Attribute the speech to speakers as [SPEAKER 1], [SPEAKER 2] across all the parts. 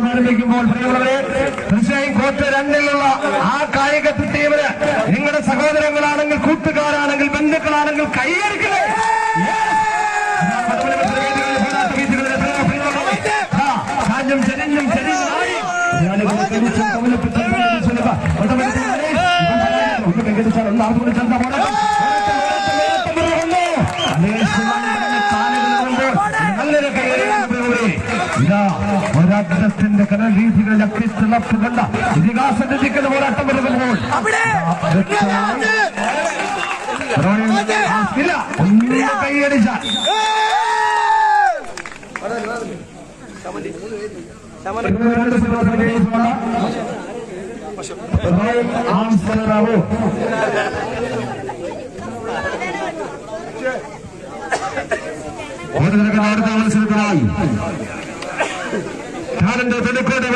[SPEAKER 1] ആരംഭിക്കുമ്പോൾ തീർച്ചയായും കോട്ട് 2-ലുള്ള ആ കായിക ടീമിന് നിങ്ങളുടെ സഹോദരങ്ങളാണെങ്കിൽ, കൂട്ടുകാരാണെങ്കിൽ, ബന്ധുക്കളാണെങ്കിൽ കൈയടിക്കണേ. ചരിഞ്ഞും ചരിഞ്ഞും ചരിഞ്ഞായി നല്ലൊരു ഒരാഗ്രഹത്തിന്റെ കനൽ രീതികളിൽ അക്രിസ്തുളപ്പുകണ്ട ഇതിഹാസം രചിക്കുന്ന പോരാട്ടം വരുമ്പോൾ കൈയടിച്ചാൽ അടുത്ത മത്സരത്തിനായി തൊടുക്കോട്ടെ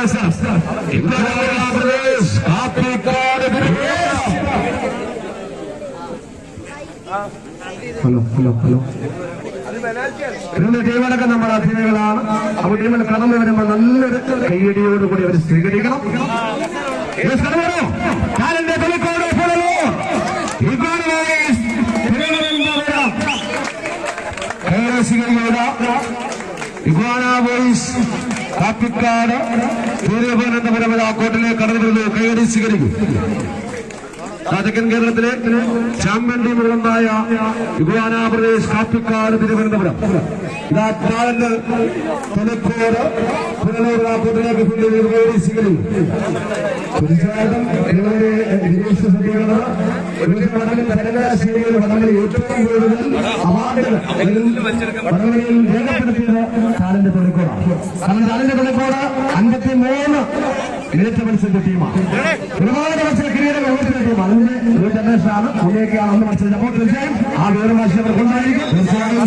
[SPEAKER 1] ടീമടക്കം നമ്മുടെ അതിഥികളാണ്. അപ്പോൾ ടീമിൽ കടന്നു വരുമ്പോൾ നല്ലൊരു കയ്യടിയോടുകൂടി അവർ സ്വീകരിക്കണം. ഇഗ്വാന ബോയ്സ് കാപ്പിക്കാട് തിരുവനന്തപുരം കോട്ടിലേക്ക് കടന്നു വരുന്നു. കയ്യടി സ്വീകരിക്കും. തെക്കൻ കേരളത്തിലെ ചാമ്പ്യൻ ടീമുകളൊന്നായ ഇഗ്വാന പ്രദേശ് കാപ്പിക്കാട് തിരുവനന്തപുരം ഇതാ ടാലന്റ് തൊലക്കോട് കോട്ടിലേക്ക് കയ്യടി സ്വീകരിക്കും. തീർച്ചയായിട്ടും തെലങ്കാനയിൽ വടങ്ങളിൽ ഏറ്റവും കൂടുതൽ അവാർഡുകൾ വടങ്ങളിൽ രേഖപ്പെടുത്തിയത് ടാലന്റ് തൊലക്കോടാണ്. കാരണം ടാലന്റ് തൊലക്കോട് 53 മികച്ച മത്സരത്തിന്റെ ടീമാണ്. ഒരുപാട് മത്സര കിരീടങ്ങൾ ഉയർത്തുന്ന ടീമാണ്. അതിന്റെ ഒരു ജനറേഷനാണ് മുന്നേക്കാണ് അന്ന് മത്സരിച്ചത്. അപ്പോൾ തീർച്ചയായും ആ വേറെ മത്സരം അവർക്കുണ്ടായിരിക്കും. തീർച്ചയായും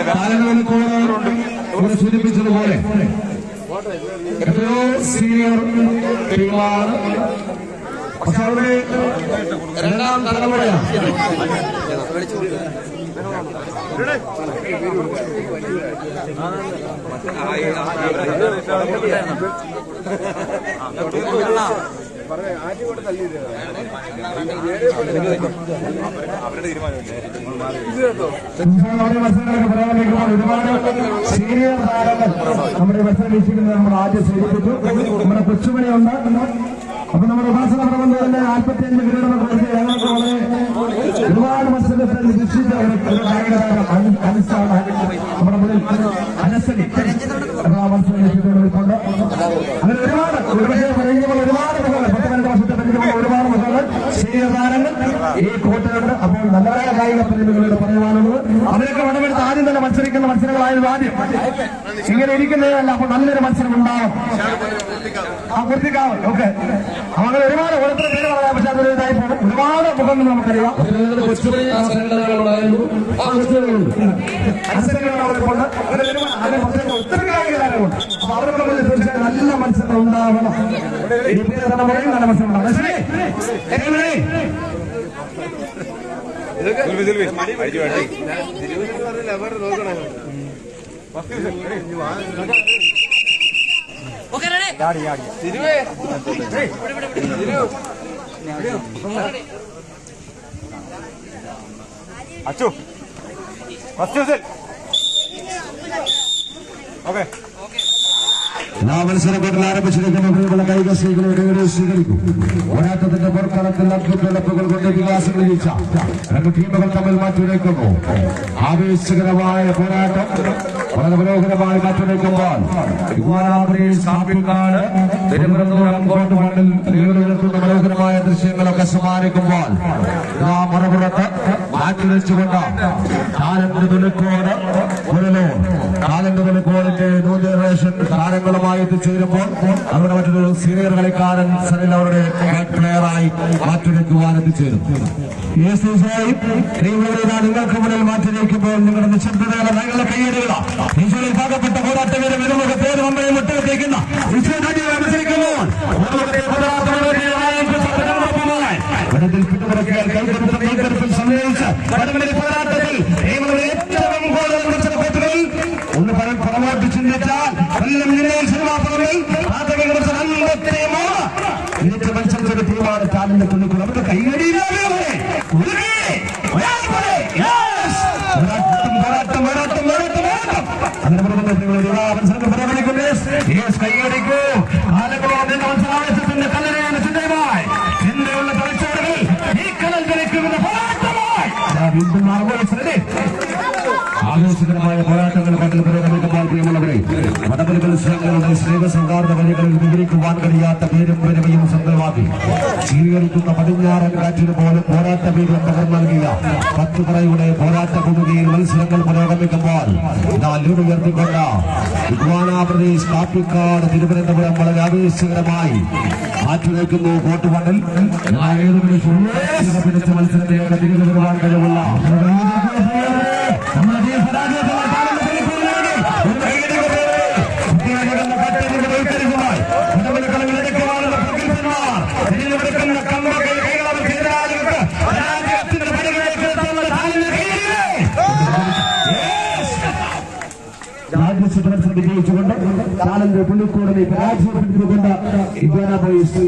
[SPEAKER 1] ടാലന്റ് തൊലക്കോട് ഇവിടെ സൂചിപ്പിച്ചതുപോലെ എത്രയോ സീനിയർ ടീമാണ്. പക്ഷെ അവിടെ രണ്ടാം തലമുറയാണ്. മത്സരങ്ങളൊക്കെ പറയാനിരിക്കുമ്പോൾ ഒരുപാട് സീനിയർ താരങ്ങൾ നമ്മുടെ മത്സരം വീക്ഷിക്കുന്നത് നമ്മൾ ആദ്യം സൂചിപ്പിച്ചു. നമ്മുടെ കൊച്ചുമണിയുണ്ട്. അപ്പൊ നമ്മുടെ ഉപാസന പ്രബന്ധം തന്നെ 45 കിരീടങ്ങൾ കൊടുത്ത് ഞങ്ങൾക്ക് വളരെ ഒരുപാട് മത്സരത്തിൽ നിരീക്ഷിച്ച ഒരു കായിക താരം അനുസാണ് നമ്മുടെ മുന്നിൽ അനസരി മത്സരം നിരീക്ഷിച്ചുകൊണ്ട് അങ്ങനെ ഒരുപാട് പറയുമ്പോൾ ഒരുപാട് മുഖങ്ങൾ 10-12 വർഷത്തെ പരിചയമുള്ള ഒരുപാട് മുഖങ്ങൾ സീനിയർ താരങ്ങൾ ഈ കോട്ടയുണ്ട്. അപ്പോൾ നല്ലതായ കായിക പ്രതിഭകളോട് പറയുവാനുള്ളത് അവരൊക്കെ വടമെടുത്ത് ആദ്യം തന്നെ മത്സരിക്കുന്ന മത്സരങ്ങളായിരുന്നു. ആദ്യം ഇങ്ങനെ ഇരിക്കുന്നതല്ല. അപ്പോൾ നല്ലൊരു മത്സരം ഉണ്ടാവും. ആ പൂർത്തിക്കാവും. ഓക്കെ. അങ്ങനെ ഒരുപാട് ഓരോരുത്തരുടെ പേര് പറയാൻ പക്ഷെ അതൊരു ഇതായി പോകും. ഒരുപാട് മുഖങ്ങൾ നമുക്കറിയാം. ഒത്തിരി കായികതാരങ്ങളുണ്ട്. അപ്പൊ അവരുടെ മുന്നിൽ തീർച്ചയായും നല്ല മത്സരം ഉണ്ടാവണം. തലമുറയും നല്ല മത്സരം ഉണ്ടാവണം. ശരി
[SPEAKER 2] അച്ചു ഓക്കെ.
[SPEAKER 1] മത്സരത്തിൽ ആരംഭിച്ചിരിക്കുന്ന പ്രിയമുള്ള കായിക സ്ത്രീകളെ സ്വീകരിക്കും. പോരാട്ടത്തിന്റെ പുറത്തളത്തിൽ അത്ഭുതപ്പിളപ്പുകൾ കൊണ്ട് വികാസം വിളിച്ച രണ്ട് ടീമുകൾ തമ്മിൽ മാറ്റിവെക്കുന്നു. ആവേശകരമായ പോരാട്ടം വളരെ മനോഹരമായി മാറ്റിവെക്കുമ്പോൾ തിരുവനന്തപുരം കോട്ട് മണ്ണിൽ ഉയർത്തുന്ന മനോഹരമായ ദൃശ്യങ്ങളൊക്കെ സമ്മാനിക്കുമ്പോൾ മറുപുറത്ത് മാറ്റിവെച്ചുകൊണ്ട് ടാലന്റ് തൊലിക്കോട് ടാലന്റ് തൊലിക്കോടിന്റെ ന്യൂ ജനറേഷൻ താരങ്ങളുമായി എത്തിച്ചേരുമ്പോൾ അവിടെ മറ്റൊരു സീനിയർ കളിക്കാരൻ സനിൽ അവരുടെ പ്ലെയറായി മാറ്റിവെക്കുവാൻ എത്തിച്ചേരും. നിങ്ങൾക്ക് മുന്നിൽ മാറ്റിവെക്കുമ്പോൾ നിങ്ങളുടെ നിശബ്ദതയുടെ ഞങ്ങളുടെ കയ്യടികളാണ്. ഈശോയിൽ ഭാഗപ്പെട്ട പോരാട്ടവരെ വിരുമുഖ പേര് നമ്മെ മുട്ടുവെക്കുന്ന സംഭവിച്ച പോരാട്ടത്തിൽ ഏറ്റവും കൂടുതൽ ഒന്ന് പരമാവധി ചിന്തിച്ചാൽ മത്സരിച്ചൊരു ടീമാണ് ടാലന്റ് തുള്ളിക്കൂടെ അവരുടെ കൈകടിയിലാണ് കൈയടിക്കൂ മത്സരാവേശത്തിന്റെ കലരയാണ് ചിന്തയുമായി ചിന്തയുള്ള തലച്ചോറുകൾ ഈ കലൽ കളിക്കുന്ന പോരാട്ടമായി വീണ്ടും മാറുപോലെ ആവേശകരമായ പോരാട്ടങ്ങൾ കണ്ടിൽ പുരോഗമിക്കുമ്പോൾ പ്രിയമുള്ളവരെ മതപലികൾ ശ്രമങ്ങളുടെ സ്നേഹസൗഹാർദ്ദ വഴികളിൽ വിവരിക്കുവാൻ കഴിയാത്ത പേരും പെരുമയും സ്വന്തമാക്കി സ്വീകരിക്കുന്ന പടിഞ്ഞാറൻ കാറ്റിന് പോലും പോരാട്ട വീര്യം പകർന്നു നൽകിയ പത്തുപറയുടെ പോരാട്ട ഭൂമികയിൽ മത്സരങ്ങൾ പുരോഗമിക്കുമ്പോൾ ഉയർത്തിക്കൊണ്ട ഇഗ്വാനാപ്രദേശ് കാപ്പിക്കാട് തിരുവനന്തപുരം വളരെ ആവേശകരമായി ആറ്റുവയ്ക്കുന്നു കോട്ടുമണ്ണിൽ പിടിച്ച മത്സരത്തിലേക്ക് തിരികെ വരുവാൻ കഴിവുള്ള മത്സരം വിജയിച്ചുകൊണ്ട് ടാലന്റ് പുള്ളിക്കൂടിനെ പരാജയപ്പെടുത്തിക്കൊണ്ട് ഇഗ്വാന ബോയ്സ്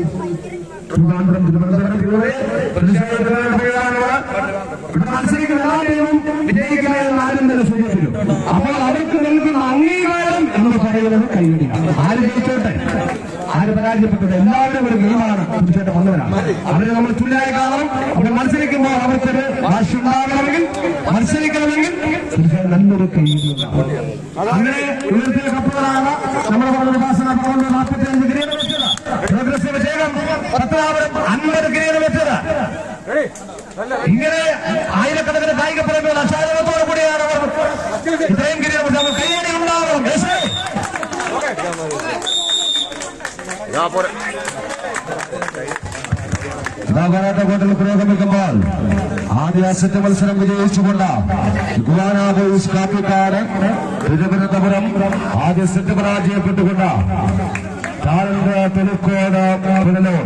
[SPEAKER 1] മത്സരിക്കുന്ന എല്ലാ ടീമും വിജയിക്കണമെന്ന് ആരും തന്നെ സൂചിപ്പിച്ചു. അപ്പോൾ അവർക്ക് നൽകുന്ന അംഗീകാരം എന്ന് പറയുന്നത് കൈയടിയാണ്. ആര് ജയിച്ചോട്ടെ ആര് പരാജയപ്പെട്ടത് എല്ലാവരും ഒരു ഗെയിമാണ് തീർച്ചയായിട്ടും വന്നവരാണ്. അവരെ നമ്മൾ തുല്യമായി കാണണം. അവർ മത്സരിക്കുമ്പോൾ അവർക്കൊരു വാശി ഉണ്ടാകണമെങ്കിൽ മത്സരിക്കണമെങ്കിൽ തീർച്ചയായും നല്ലൊരു കൈയടി ഉണ്ടാവും. അങ്ങനെ ഉയർത്തിയ കപ്പുകളാണ് നമ്മുടെ ഉപാസന 45 കിരീടം വെച്ചത്. പ്രോഗ്രസീവ് ചേകം പത്തനാപുരം 50 കിരീടം വെച്ചത്. ഇങ്ങനെ ആയിരക്കണക്കിന് കായിക പ്രേമികൾ അക്ഷാരത്തോടു കൂടിയാണ് അവർ ഇത്രയും കിരീടം വെച്ചത്. കൈയടി ഉണ്ടാവണം. പോരാട്ടക്കോട്ടിൽ പുരോഗമിക്കുമ്പോൾ ആദ്യ സെറ്റ് മത്സരം വിജയിച്ചുകൊണ്ട് ഇഗ്വാന ബോയ്സ് കാപ്പിക്കാട് തിരുവനന്തപുരം ആദ്യ സെറ്റ് പരാജയപ്പെട്ടുകൊണ്ട് ടാലന്റ് തെലുക്കോട് പുനലൂർ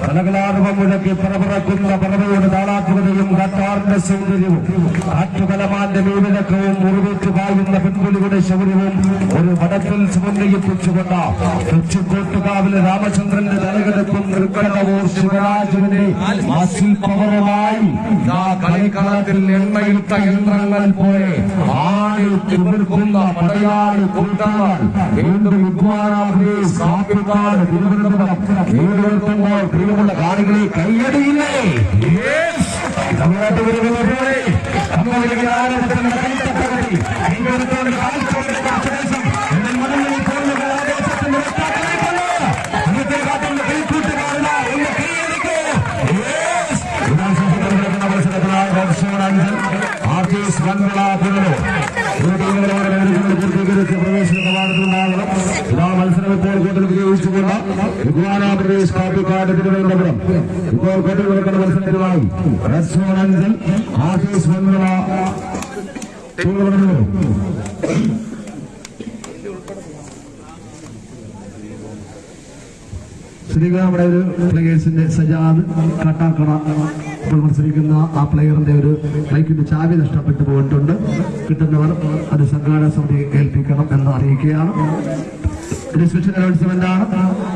[SPEAKER 1] കലകലാരൂപം മുഴക്കി പറപിറക്കുന്ന പറവയുടെ താളാത്മകതയും കട്ടാറിന്റെ സൗന്ദര്യവും കാറ്റുകലമാന്റെ വീവിലക്കവും മുറിവേറ്റ് പായുന്ന പെൺപുലിയുടെ ശൗര്യവും ഒരു വടത്തിൽ സുമന്തിയിപ്പിച്ചുകൊണ്ട് കൊച്ചുകോട്ടുകാവിലെ രാമചന്ദ്രന്റെ തലകെടുപ്പും തൃക്കടവൂർ ശിവരാജുവിന്റെ മസിൽ പവറുമായി കളിക്കളത്തിൽ എണ്ണയിട്ട യന്ത്രങ്ങൾ പോലെ ആണി തിമിർക്കുന്ന പടയാളി കൂട്ടങ്ങൾ വീണ്ടും ഇഗ്വാനാപ്രദേശ് കാപ്പിക്കാട് തിരുവനന്തപുരം വീടുകൾക്കുമ്പോൾ പ്രിയമുള്ള കാണികളെ കൈയടിയില്ലേ തമിഴ്നാട്ട് വരുന്നവരുടെ കൈത്തക്കകത്തി കൈകൊടുത്തോട് കാണിച്ചുകൊണ്ടിരുന്ന പ്രദേശം മണങ്ങളിൽ പോകുന്ന ആദേശത്തിന്റെ അന്നത്തെ കാട്ടുന്ന കൈക്കൂട്ടുകാരന എന്ന് കൈയടിക്കേ മത്സരത്തിനായ ആർട്ടിസ്റ്റ് വൻവിള പുനലൂർ പൂർത്തീകരിച്ച് പ്രവേശന കവാടത്തിലുണ്ടാകണം. ഇതാ മത്സരം ഇപ്പോൾ കോട്ടിൽ വിജയിച്ചുകൊണ്ട് ഇഗ്വാന പ്രദേശ് കാപ്പിക്കാട് തിരുവനന്തപുരം ഇപ്പോൾ കോട്ടിൽ നടക്കുന്ന മത്സരത്തിനായി റെസ്റ്റോറന്റിൽ ആർട്ടിസ്റ്റ് വൻവിള നമ്മുടെ ഒരു പ്ലേയേഴ്സിന്റെ സജാദ് കാട്ടാക്കട ഇപ്പോൾ മത്സരിക്കുന്ന ആ പ്ലെയറിന്റെ ഒരു ബൈക്കിന്റെ ചാവി നഷ്ടപ്പെട്ടു പോയിട്ടുണ്ട്. കിട്ടുന്നവർ അത് സംഘാടക സമിതി ഏൽപ്പിക്കണം എന്ന് അറിയിക്കുകയാണ്. ഒരു സ്പെഷ്യൽ അനൗൺസ്മെന്റ് ആണ്.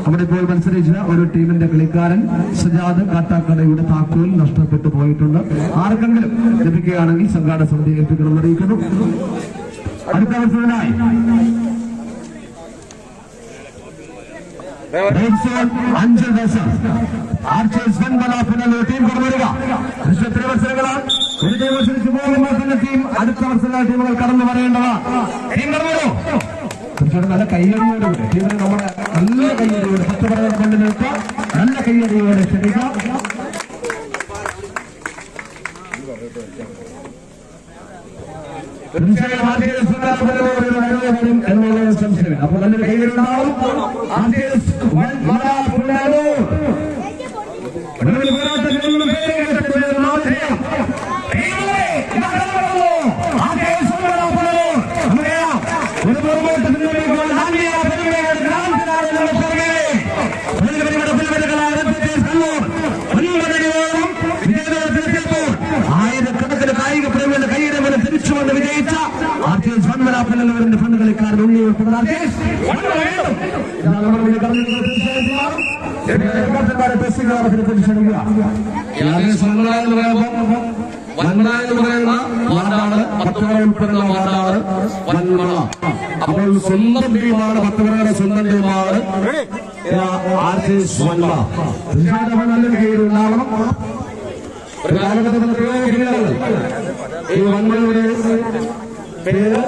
[SPEAKER 1] അവിടെ ഇപ്പോൾ മത്സരിച്ച ഒരു ടീമിന്റെ കളിക്കാരൻ സജാദ് കാട്ടാക്കടയുടെ താക്കോൽ നഷ്ടപ്പെട്ടു പോയിട്ടുണ്ട്. ആർക്കെങ്കിലും ലഭിക്കുകയാണെങ്കിൽ സംഘാടക സമിതി ഏൽപ്പിക്കണം എന്ന് അറിയിക്കുന്നു. അടുത്ത മത്സരമായി അഞ്ച് ദിവസം ആർച്ചേഴ്സ് വൻവല പുനലൂർ ടീം കൊണ്ടുവരിക. എത്ര മത്സരങ്ങളാണ്? ഒരു ടീം മത്സരിച്ച് പോകുമ്പോൾ തന്നെ ടീം അടുത്ത മത്സര ടീമുകൾ കടന്നു പറയേണ്ടതാണ്. ടീം കടന്നു തീർച്ചയായിട്ടും നല്ല കൈയടിയോടുകൂടി ടീമിന് നമ്മുടെ നല്ല കൈയടിയോട് 10 പറയുന്ന കൊണ്ട് നിൽക്കുക. നല്ല കൈയടിയോടെ ക്ഷണിക്കാം. തീർച്ചയായും എന്നുള്ള സംശയം. അപ്പോൾ നല്ലൊരു കൈയടി ഉണ്ടാവും. ആയിരക്കണക്കിന് കായിക പ്രേമികളുടെ കൈയുടെ മേലെ തിരിച്ചുകൊണ്ട് വിജയിച്ച ആർട്ടിസ്റ്റ് വൻവല പുനലൂരിന്റെ ഫണ്ട് കളിക്കാരൻ ഉള്ളി ഉൾപ്പെടുന്ന എന്ന് പറയുന്ന വാർഡാണ് 10 വരെ ഉൾപ്പെടുന്ന വാർഡാണ് വന്മള. അപ്പോൾ സ്വന്തം ടീമാണ് 10 വരെ സ്വന്തം ടീമാണ് വന്മള. തീർച്ചയായിട്ടും നല്ലൊരു കീഴിലുണ്ടാവണം. ഒരു കാലഘട്ടത്തിൽ എത്രയോ കിരീടങ്ങൾ ഈ വന്മളയുടെ പേര്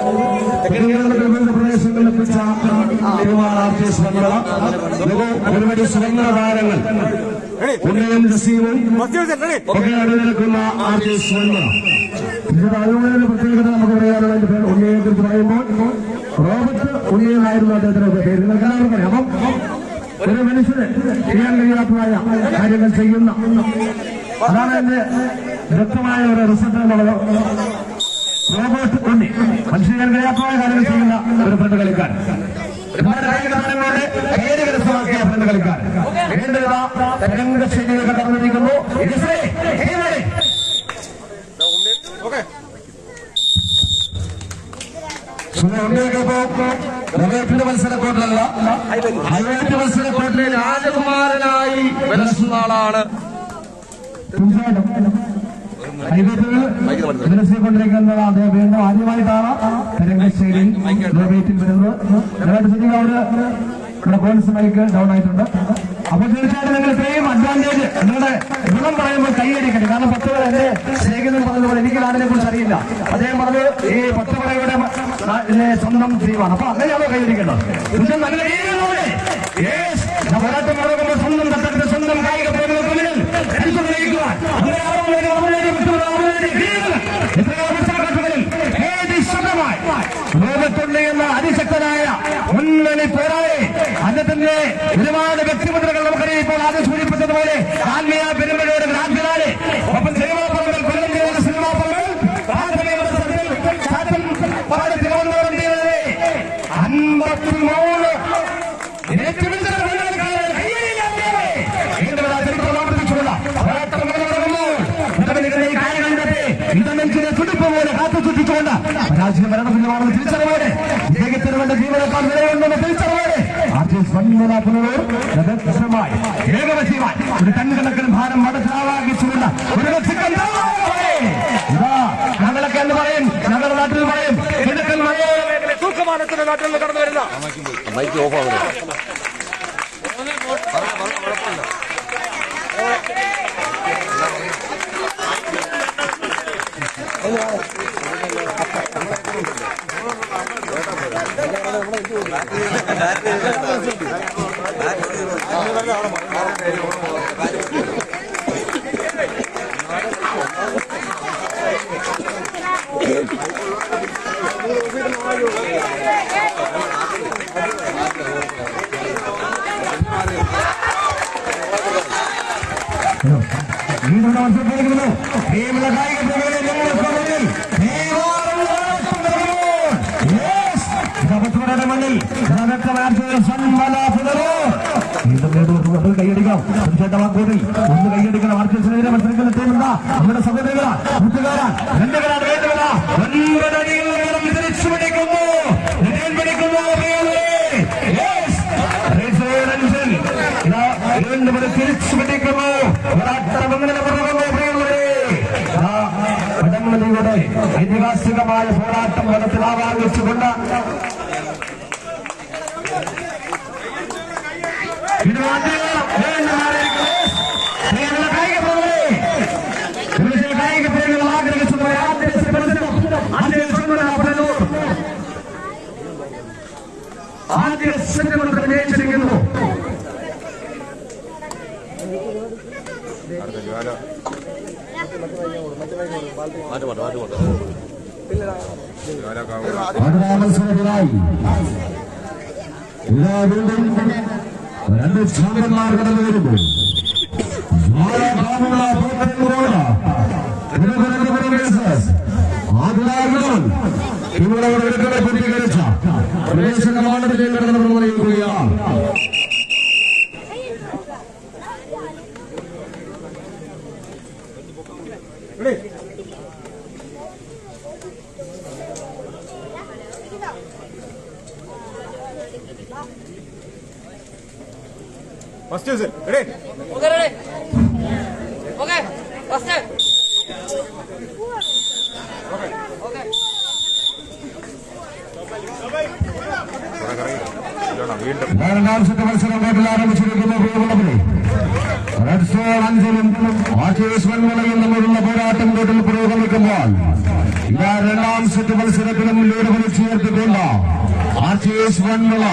[SPEAKER 1] തെക്കൻ പ്രദേശങ്ങളിൽ എത്തിച്ച ടീമാണ് ആർട്ടിസ്റ്റ് വന്മള. ഒരുപാട് സുവർണ്ണ താരങ്ങൾ ഉണ്ണയും ജസീമും ഒക്കെ അണിനിരക്കുന്ന ആർട്ടിസ്റ്റ് വന്മള. അതുപോലെ പ്രത്യേകത നമുക്ക് പറയാനുള്ള എന്റെ പേര് ഉണ്ണിയെ കുറിച്ച് പറയുമ്പോൾ റോബർട്ട് ഉണ്ണിയെന്നായിരുന്നു അദ്ദേഹത്തിന്റെ പേര്. നിങ്ങൾക്ക് എല്ലാവർക്കും അറിയാം. അപ്പം ഒരു മനുഷ്യന് ചെയ്യാൻ കഴിയാത്തതായ കാര്യങ്ങൾ ചെയ്യുന്ന അതാണ് എന്റെ വ്യക്തമായ ഒരു റിസൾട്ട് എന്നുള്ളത്. റോബർട്ട് ഉണ്ണി മനുഷ്യൻ കഴിയാത്തതായ കാര്യങ്ങൾ ചെയ്യുന്ന ഒരു ഫ്രണ്ട് കളിക്കാരൻ. ഒരുപാട് കായികതാരങ്ങളുടെ പേര് കരസ്ഥമാക്കിയ ഫ്രണ്ട് കളിക്കാരൻ. രംഗശൈലികൾ കടന്നിരിക്കുന്നു. റോബർട്ടിന്റെ മത്സരക്കോട്ടിലല്ല, ഹൈവേറ്റ് മത്സരക്കോട്ടിലെ രാജകുമാരനായി വിലസുന്ന ആളാണ്. വിലസിക്കൊണ്ടിരിക്കുന്നത് അദ്ദേഹം വീണ്ടും ആദ്യമായിട്ടാണ് രംഗശൈലിയിൽ റോബേറ്റിൽ വരുന്നത്. ഇവിടെ ബോൺസ് മൈക്ക് ഡൗൺ ആയിട്ടുണ്ട്. അപ്പോൾ തീർച്ചയായിട്ടും നിങ്ങൾ ഇത്രയും അഡ്വാൻറ്റേജ് നിങ്ങളുടെ ഗുണം പറയുമ്പോൾ കൈയടിക്കട്ടെ. കാരണം 10 വരെ എന്റെ സ്നേഹിതൻ പറഞ്ഞതുപോലെ എനിക്ക് നാടിനെ കുറിച്ച് അറിയില്ല. അദ്ദേഹം പറഞ്ഞത് ഈ 10 വരയുടെ സ്വന്തം ടീമാണ്. അപ്പൊ അങ്ങനെയാണോ കൈയടിക്കേണ്ടത്? പക്ഷെ നല്ല രീതിയിലൂടെ പോരാട്ടം നടക്കുമ്പോൾ സ്വന്തം തട്ടത്തിന്റെ സ്വന്തം കായിക പ്രേമികൾക്ക് മുന്നിൽ ലോകത്തുണ്ട് എന്ന അതിശക്തനായ മുന്നണി പോരാളി അദ്ദേഹത്തിന്റെ ഒരുപാട് വ്യക്തിമുദ്രകൾ നമുക്കറിയാം. ഇപ്പോൾ ആദ്യം സൂചിപ്പിച്ചതുപോലെ ആത്മീയ പെരുമഴയുടെ ഗ്രാൻഡ് ഫിനാലെ, ഒപ്പം സിനിമാ പമ്പുകൾ, കൊല്ലം ജില്ലയിലെ സിനിമാ പമ്പുകൾ തിരുവനന്തപുരം ജില്ലയിലെ 53 തുടിപ്പ് പോലെ കാത്തു സൂക്ഷിച്ചുകൊണ്ട് രാജ്യം ഭരണത്തിലുമാണെന്ന് തിരിച്ചറിവോടെ വിജയത്തിന് വേണ്ട ജീവനക്കാർ നിലയുണ്ടെന്ന് തിരിച്ചറിവോടെ ഏകവശീയമായി ഒരു ടൺകണക്കിന് ഭാരം മടച്ചാവാകിച്ചുകൊണ്ട് ഒരു ഞങ്ങളൊക്കെ എന്ന് പറയും, ഞങ്ങളുടെ നാട്ടിൽ പറയും കിഴക്കൻ മലയോര തൂക്കമാനത്തിന്റെ നാട്ടിൽ നിന്ന് കടന്നു വരുന്ന മൈക്ക് ഓഫ് ആവുന്നത്. മണ്ണിൽ കൈയടിക്കണം. തീർച്ചയായിട്ടും ഒന്ന് കൈയടിക്കണം. ആർട്ടിസ്റ്റിനെതിരെ മത്സരിക്കുന്ന ടീമുണ്ടാ നമ്മുടെ സഹോദരികളാണ്, കൂട്ടുകാരാണ്, രണ്ടുപേരാണ് വേണ്ടവരാ. തിരിച്ചു പിടിക്കുന്നു, തിരിച്ചു പിടിക്കുന്നു. വടംവലിയുടെ ഐതിഹാസികമായ പോരാട്ടം വനത്തിൽ ആവാഹിച്ചുകൊണ്ട് കായിക പ്രേമികൾ ആഗ്രഹിച്ചതുപോലെ ആദ്യ സെന്റ് വിജയിച്ചിരിക്കുന്നു. രണ്ട് ചാമ്പ്യന്മാർ കടന്നു വരുമ്പോൾ ഇവിടെ പൂർത്തീകരിച്ച പ്രവേശന മാണ്ഡത്തിലേക്ക് കടന്നു പറയുകയാണ്.
[SPEAKER 2] First ready
[SPEAKER 3] okay ready okay first okay
[SPEAKER 1] രണ്ടാം സെറ്റ് മത്സരം കോട്ടിൽ ആരംഭിച്ചിരിക്കുന്നു. റെഡ് സോൺ അഞ്ചലും ആർച്ചേഴ്സ് വെൺമലയും തമ്മിലുള്ള പോരാട്ടം കോട്ടിൽ പുരോഗമിക്കുമ്പോൾ ഇതാ രണ്ടാം സെറ്റ് മത്സരത്തിലും ലീഡ് വലിച്ചുയർത്തിക്കൊണ്ട് ആർച്ചേഴ്സ് വെൺമല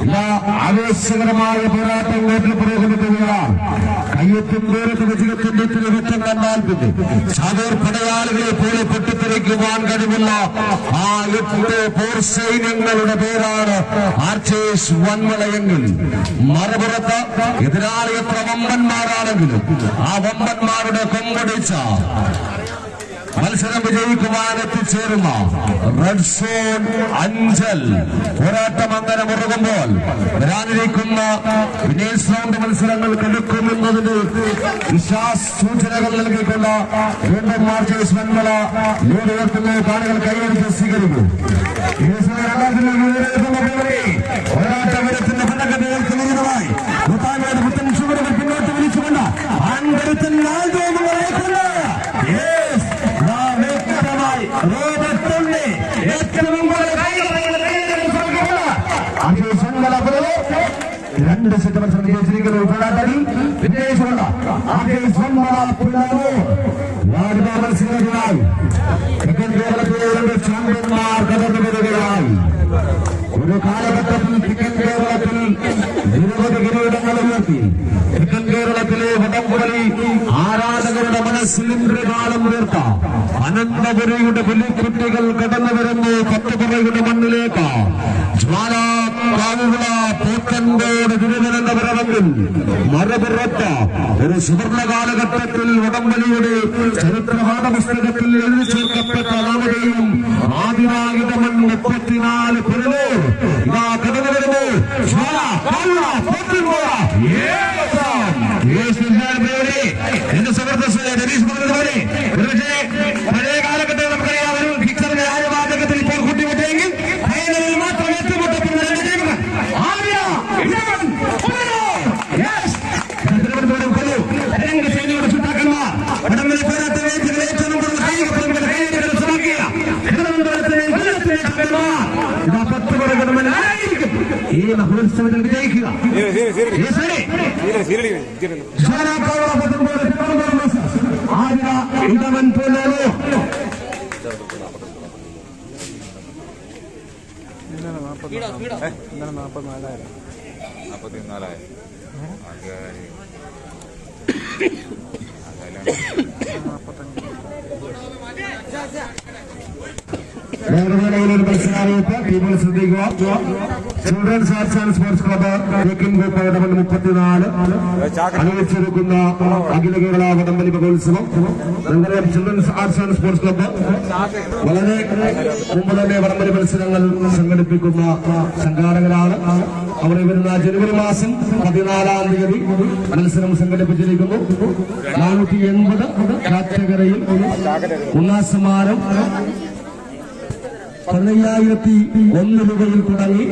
[SPEAKER 1] ഇതാ ആവേശകരമായ പോരാട്ടം കോട്ടിൽ പുരോഗമിക്കുകയാണ്. കയ്യെത്തും ദൂരത്ത് വിജയത്തിന്റെ തിരുവറ്റം കണ്ടാൽ പിന്നെ സാധാർ പടയാളികളെ പോലെ പൊട്ടിത്തെറിക്കുവാൻ കഴിവുള്ള ആ 8 പോർ സൈന്യങ്ങളുടെ പേരാണ് ആർച്ചേഴ്സ് വൻമലയെങ്കിൽ മറുപുറത്ത് എതിരാളി എത്ര വമ്പന്മാരാണെങ്കിലും ആ വമ്പന്മാരുടെ കൊമ്പടിച്ച മത്സരം വിജയിക്കുവാൻ എത്തിച്ചേരുന്ന റെഡ് സോൺ അഞ്ചൽ പോരാട്ടം അങ്ങനെ മുറുകുമ്പോൾ വരാനിരിക്കുന്ന വിനേഴ്സ് റൗണ്ട് മത്സരങ്ങൾ കടുക്കുമെന്നതിന് വിശ്വാസൂചനകൾ നൽകിക്കൊണ്ട് വീണ്ടും മാർച്ചേഴ്സ് വെൺമല ലീഡ് ഉയർത്തുന്ന കാണികൾ കൈയടിച്ച് സ്വീകരിക്കും. പോരാട്ടത്തിന്റെ ഭരണഘടനയായി പുത്തൻ ചുവടുകൾ പിന്നോട്ട് വിളിച്ചുകൊണ്ട് രണ്ട് സെറ്റ് മത്സരം ജയിച്ചിരിക്കുന്ന പോരാട്ടത്തിൽ വിജയിച്ചുകൊണ്ട് മത്സരങ്ങളായി കേരളത്തിലെ 2 ചാമ്പ്യന്മാർ കടന്നു വരികയായി. ഒരു കാലഘട്ടത്തിൽ തെക്കൻ കേരളത്തിൽ നിരവധി കിരീടങ്ങൾ ഉയർത്തി തെക്കൻ കേരളത്തിലെ വടംവലി ആരാധകരുടെ മനസ്സിൽ ഇന്ദ്രകാലം ഉയർത്ത അനന്തപുരിയുടെ പുലിക്കുട്ടികൾ കടന്നു വരുന്നു പത്തുപുറയുടെ മണ്ണിലേക്ക്. ജ്വാലാകാവുള്ള പോക്കൻകോട് തിരുവനന്തപുരമെങ്കിൽ മറുപുറത്ത് ഒരു സുവർണ കാലഘട്ടത്തിൽ വടംവലിയുടെ ചരിത്രപാഠ പുസ്തകത്തിൽ എഴുതി ചേർക്കപ്പെട്ട നാമതയും ആദിവായുധമൻ 34 പുരലൂർ ഇതാ കടന്നു വരുന്നു. എന്റെ സുഹൃത്ത് രതീഷ് പറഞ്ഞതുപോലെ പഴയ കാലഘട്ടത്തിൽ നമുക്കറിയാം ഒരു ഫിക്സറിന്റെ ആര്യവാചകത്തിൽ ഇപ്പോൾ കൂട്ടിമുട്ടിയെങ്കിൽ ഫൈനലിൽ മാത്രം ഏറ്റുമുട്ടപ്പെടുന്ന 2 ടീമുകൾ തിരുവനന്തപുരം കൊല്ലു രംഗസേനയുടെ ചുട്ടാക്കന്മാർ വടംവലി പോരാട്ട വേദികൾ ഏറ്റവും കൂടുതൽ കായിക പ്രമുഖരുടെ കൈകൾ സ്വന്തമാക്കിയ തിരുവനന്തപുരത്തിലെ കൊല്ലത്തിലെ ചാമ്പ്യന്മാർ ഇതാ 10 പുറകടമനായിരിക്കും ഈ മഹോത്സവത്തിൽ വിജയിക്കുക. ഇടവൻ പോലോ 44 മത്സരാറിയിപ്പ് ടീമുകൾ ശ്രദ്ധിക്കുക. Children's arts and sports club Thekkinkode 34 അനുവദിച്ചിരിക്കുന്ന അഖില കേരള വടംവലി മഹോത്സവം. നമുക്കറിയാം children's arts and sports club വളരെ മുമ്പ് തന്നെ വടംവലി മത്സരങ്ങൾ സംഘടിപ്പിക്കുന്ന സംഘാടകരാണ്. അവിടെ വരുന്ന ജനുവരി മാസം 14-ാം തീയതി മത്സരം സംഘടിപ്പിച്ചിരിക്കുന്നു. 480 കാറ്റഗറിയിൽ ഒന്നാം സമ്മാനം 15,001 രൂപയിൽ തുടങ്ങി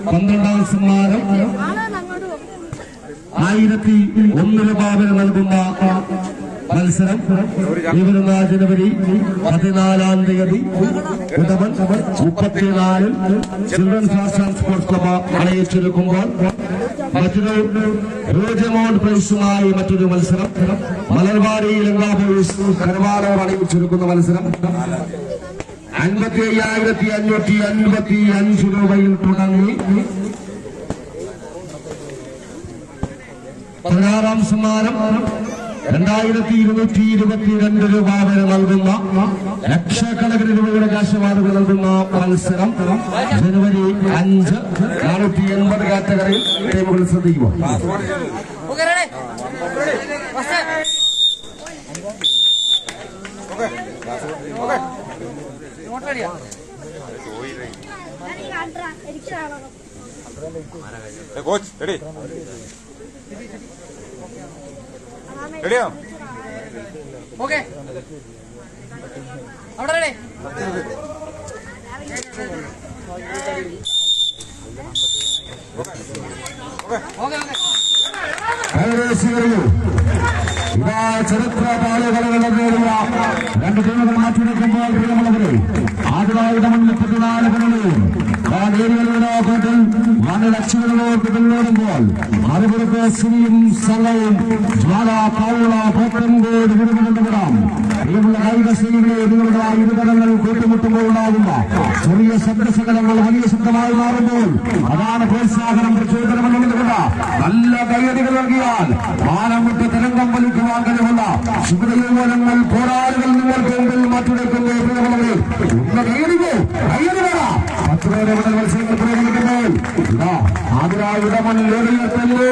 [SPEAKER 1] 12-ാം സമ്മാനം 1,001 രൂപ വരെ നൽകുന്ന മത്സരം ഈ വരുന്ന ജനുവരി 14-ാം തീയതി ഉടവൻ 34-ൽ children's arts and sports club അണയിച്ചൊരുക്കുമ്പോൾ മറ്റൊരു ഹ്യൂജ് എമൗണ്ട് പ്രൈസുമായി മറ്റൊരു മത്സരം മലർവാടി ലങ്കാ പോലീസ് കരവാളോട് അണയിച്ചൊരുക്കുന്ന മത്സരം 55,555 രൂപയിൽ തുടങ്ങി 16-ാം സമ്മാനം 2,222 രൂപ വരെ നൽകുന്ന ലക്ഷക്കണക്കിന് രൂപയുടെ ക്യാഷ് അവാർഡുകൾ നൽകുന്ന മത്സരം ജനുവരി 5 480 കാറ്റഗറിയിൽ ടീമുകൾ ശ്രദ്ധിക്കുക.
[SPEAKER 2] കോച്ച് റെഡി റെഡിയോ
[SPEAKER 3] ഓക്കെ അവിടെ റെഡി ഓക്കെ ഓക്കെ
[SPEAKER 1] ഇതാ ചരിത്ര താളുകളുടെ നേടിയ രണ്ട് ടീമുകൾ മാറ്റിവെക്കുമ്പോൾ പ്രിയമുള്ളവരെ ആദ്യമായിട്ട് 34 ഗണങ്ങളും ആ നേരികളുടെ കോട്ടിൽ 1 ലക്ഷങ്ങളോട് പിന്നോടുമ്പോൾ മറുപുറത്ത് സിനിയും സംഘവും ജ്വാല കൗള പോത്തൻകോട് വിടുകൊണ്ടുവിടാം. പ്രിയമുള്ള കായിക സ്ത്രീകളെ നിങ്ങളുടെ ആ ഇരുകരങ്ങൾ കൂട്ടുമുട്ടുമ്പോൾ ഉണ്ടാകുന്ന ചെറിയ ശബ്ദസകലങ്ങൾ വലിയ ശബ്ദമായി മാറുമ്പോൾ അതാണ് പ്രോത്സാഹനം പ്രചോദനമെന്നുകൊണ്ട് നല്ല കൈയടികൾ നൽകിയാൽ ആനമുട്ട് തരംഗം വലിക്കുവാൻ കഴിവുള്ള ശുഭ്രയോനങ്ങൾ പോരാളികൾ നിങ്ങൾക്ക് മുമ്പിൽ മാറ്റിവെക്കുന്നു. പ്രിയമുള്ളവരെ ഒന്ന് കൈയടിക്കൂ, കൈയടി വേണ 10 പേരെ മുതൽ മത്സരങ്ങൾ പുരോഗമിക്കുമ്പോൾ ഇതാ ആദ്യമായിട്ട് മണ്ണിലെത്തല്ലേ.